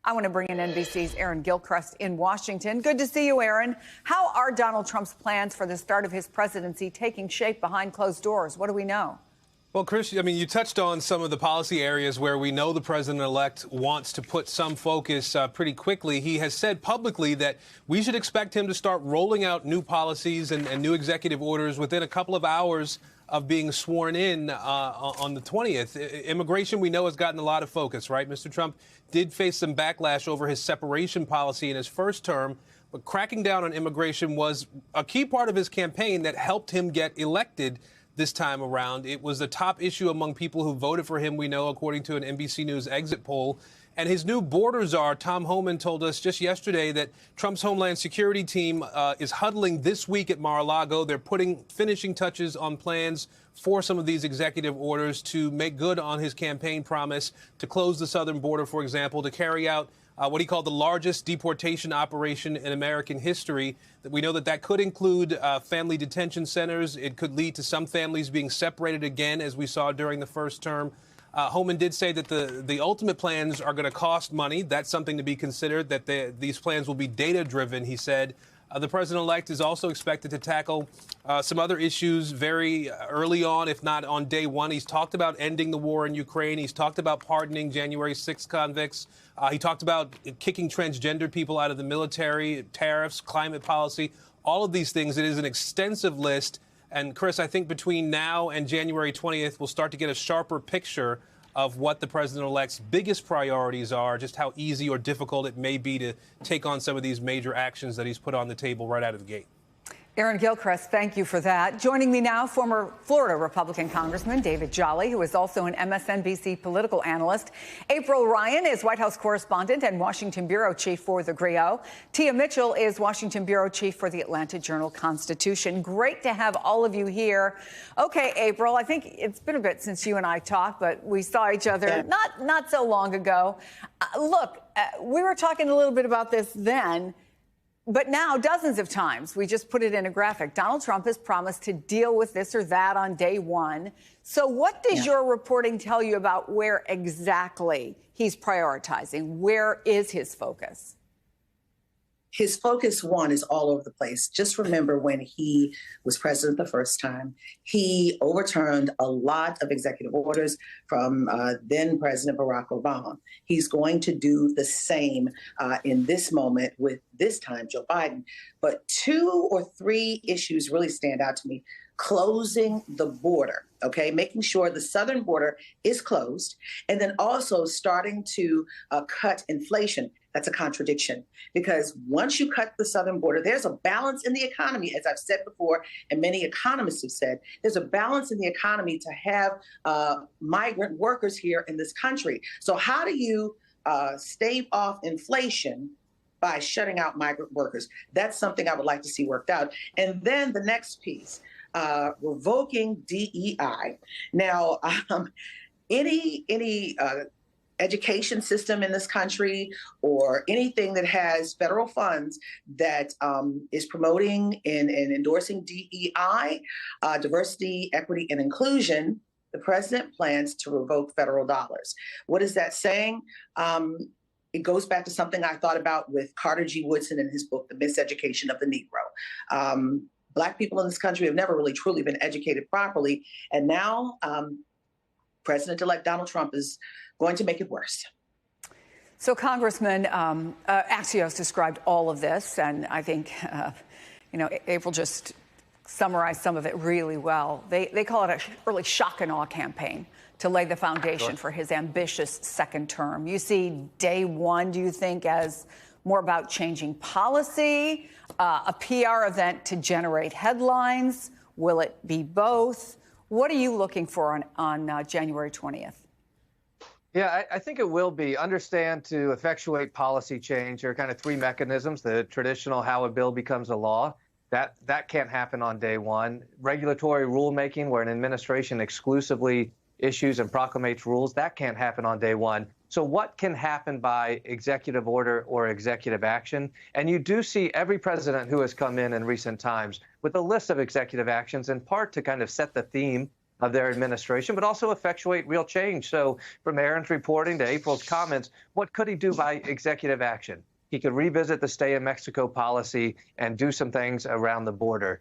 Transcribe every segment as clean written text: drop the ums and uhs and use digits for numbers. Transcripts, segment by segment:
I want to bring in NBC's Aaron Gilchrist in Washington. Good to see you, Aaron. How are Donald Trump's plans for the start of his presidency taking shape behind closed doors? What do we know? Well, Chris, I mean, you touched on some of the policy areas where we know the president-elect wants to put some focus pretty quickly. He has said publicly that we should expect him to start rolling out new policies and new executive orders within a couple of hours of being sworn in on the 20th. Immigration, we know, has gotten a lot of focus, right? Mr. Trump did face some backlash over his separation policy in his first term, but cracking down on immigration was a key part of his campaign that helped him get elected this time around. It was the top issue among people who voted for him, we know, according to an NBC News exit poll. And his new border czar, Tom Homan, told us just yesterday that Trump's Homeland Security team is huddling this week at Mar-a-Lago. They're putting finishing touches on plans for some of these executive orders to make good on his campaign promise to close the southern border, for example, to carry out what he called the largest deportation operation in American history. That we know that could include family detention centers. It could lead to some families being separated again, as we saw during the first term. Homan did say that the ultimate plans are going to cost money. That's something to be considered, that these plans will be data-driven, he said. The president-elect is also expected to tackle some other issues very early on, if not on day one. He's talked about ending the war in Ukraine. He's talked about pardoning January 6th convicts. He talked about kicking transgender people out of the military, tariffs, climate policy, all of these things. It is an extensive list. And, Chris, I think between now and January 20th, we'll start to get a sharper picture of what the president-elect's biggest priorities are, just how easy or difficult it may be to take on some of these major actions that he's put on the table right out of the gate. Aaron Gilchrist, thank you for that. Joining me now, former Florida Republican Congressman David Jolly, who is also an MSNBC political analyst. April Ryan is White House correspondent and Washington bureau chief for The Grio. Tia Mitchell is Washington bureau chief for the Atlanta Journal-Constitution. Great to have all of you here. Okay, April, I think it's been a bit since you and I talked, but we saw each other not so long ago. We were talking a little bit about this then. But now, dozens of times, we just put it in a graphic, Donald Trump has promised to deal with this or that on day one. So what does your reporting tell you about where exactly he's prioritizing? Where is his focus? His focus, one, is all over the place. Just remember when he was president the first time, he overturned a lot of executive orders from then President Barack Obama. He's going to do the same in this moment with this time Joe Biden. But 2 or 3 issues really stand out to me. Closing the border, okay, making sure the southern border is closed, and then also starting to cut inflation. That's a contradiction, because once you cut the southern border, there's a balance in the economy, as I've said before, and many economists have said, there's a balance in the economy to have migrant workers here in this country. So how do you stave off inflation by shutting out migrant workers? That's something I would like to see worked out. And then the next piece, revoking DEI. Now, any education system in this country or anything that has federal funds that is promoting and endorsing DEI, diversity, equity, and inclusion, the president plans to revoke federal dollars. What is that saying? It goes back to something I thought about with Carter G. Woodson in his book, The Miseducation of the Negro. Black people in this country have never really truly been educated properly. And now President-elect Donald Trump is going to make it worse. So, Congressman, Axios described all of this, and I think, April just summarized some of it really well. They call it an early shock and awe campaign to lay the foundation for his ambitious second term. You see day one, do you think, as more about changing policy, a PR event to generate headlines? Will it be both? What are you looking for on January 20th? Yeah, I think it will be. Understand, to effectuate policy change, there are kind of 3 mechanisms. The traditional how a bill becomes a law. That can't happen on day one. Regulatory rulemaking, where an administration exclusively issues and proclamates rules, that can't happen on day one. So what can happen by executive order or executive action? And you do see every president who has come in recent times with a list of executive actions, in part to kind of set the theme of their administration, but also effectuate real change. So from Aaron's reporting to April's comments, what could he do by executive action? He could revisit the stay in Mexico policy and do some things around the border.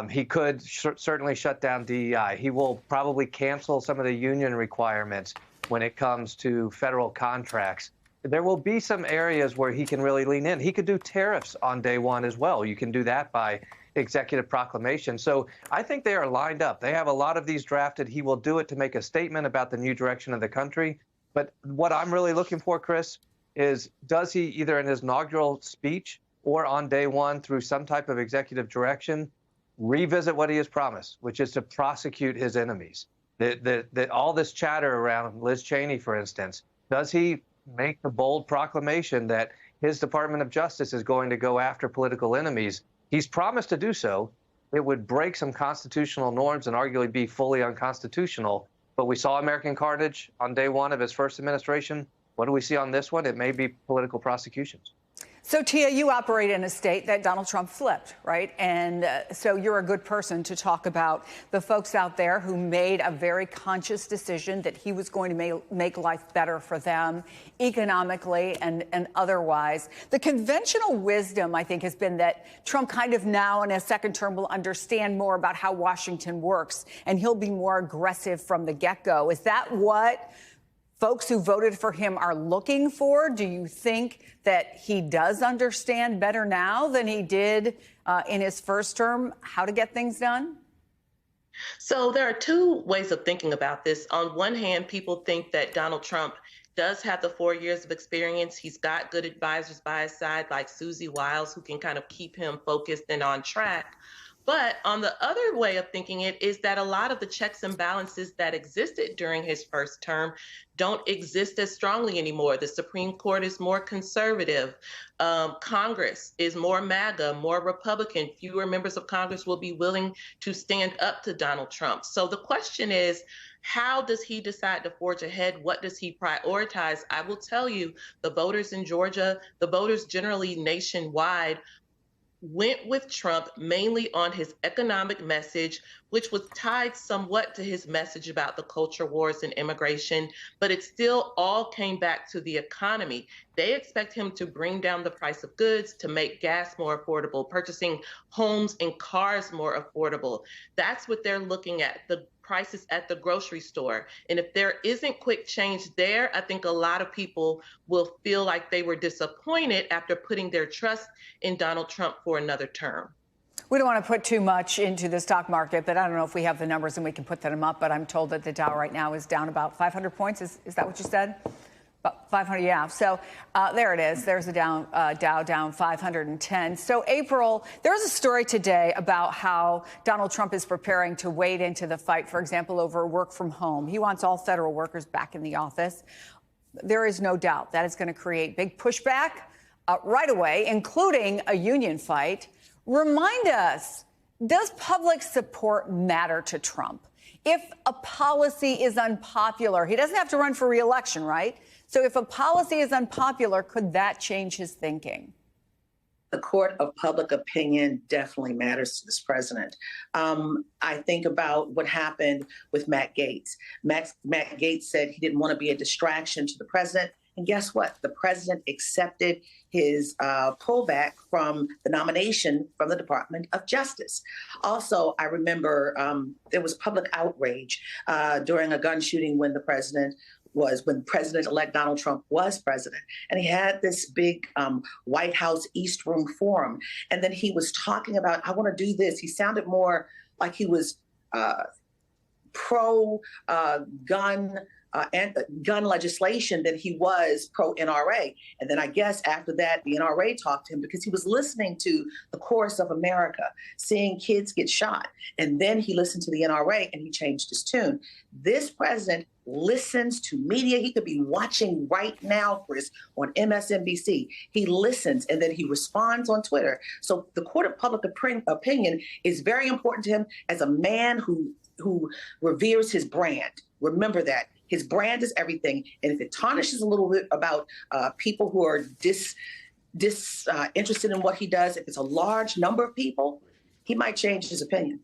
He could certainly shut down DEI. He will probably cancel some of the union requirements when it comes to federal contracts. There will be some areas where he can really lean in. He could do tariffs on day one as well. You can do that by executive proclamation. So I think they are lined up. They have a lot of these drafted. He will do it to make a statement about the new direction of the country. But what I'm really looking for, Chris, is does he either in his inaugural speech or on day one through some type of executive direction revisit what he has promised, which is to prosecute his enemies? That all this chatter around Liz Cheney, for instance, does he make the bold proclamation that his Department of Justice is going to go after political enemies? He's promised to do so. It would break some constitutional norms and arguably be fully unconstitutional. But we saw American carnage on day one of his first administration. What do we see on this one? It may be political prosecutions. So, Tia, you operate in a state that Donald Trump flipped, right? And so you're a good person to talk about the folks out there who made a very conscious decision that he was going to make life better for them economically and otherwise. The conventional wisdom, I think, has been that Trump kind of now in a second term will understand more about how Washington works and he'll be more aggressive from the get-go. Is that what folks who voted for him are looking for? Do you think that he does understand better now than he did in his first term how to get things done? So there are two ways of thinking about this. On one hand, people think that Donald Trump does have the 4 years of experience. He's got good advisors by his side like Susie Wiles, who can kind of keep him focused and on track. But on the other way of thinking it is that a lot of the checks and balances that existed during his first term don't exist as strongly anymore. The Supreme Court is more conservative. Congress is more MAGA, more Republican. Fewer members of Congress will be willing to stand up to Donald Trump. So the question is, how does he decide to forge ahead? What does he prioritize? I will tell you, the voters in Georgia, the voters generally nationwide, went with Trump mainly on his economic message, which was tied somewhat to his message about the culture wars and immigration, but it still all came back to the economy. They expect him to bring down the price of goods, to make gas more affordable, purchasing homes and cars more affordable. That's what they're looking at, the prices at the grocery store. And if there isn't quick change there, I think a lot of people will feel like they were disappointed after putting their trust in Donald Trump for another term. We don't want to put too much into the stock market, but I don't know if we have the numbers and we can put them up. But I'm told that the Dow right now is down about 500 points. Is that what you said? About 500, yeah. So there it is. There's the Dow down 510. So, April, there's a story today about how Donald Trump is preparing to wade into the fight, for example, over work from home. He wants all federal workers back in the office. There is no doubt that is going to create big pushback right away, including a union fight. Remind us, does public support matter to Trump? If a policy is unpopular, he doesn't have to run for re-election, right? So if a policy is unpopular, could that change his thinking? The court of public opinion definitely matters to this president. I think about what happened with Matt Gaetz. Matt Gaetz said he didn't want to be a distraction to the president. And guess what? The president accepted his pullback from the nomination from the Department of Justice. Also, I remember there was public outrage during a gun shooting when President-elect Donald Trump was president. And he had this big White House East Room forum. And then he was talking about, I want to do this. He sounded more like he was pro-gun gun legislation than he was pro-NRA. And then I guess after that, the NRA talked to him because he was listening to the chorus of America, seeing kids get shot. And then he listened to the NRA and he changed his tune. This president listens to media. He could be watching right now, Chris, on MSNBC. He listens and then he responds on Twitter. So the court of public opinion is very important to him as a man who reveres his brand. Remember that. His brand is everything. And if it tarnishes a little bit about people who are disinterested in what he does, if it's a large number of people, he might change his opinion.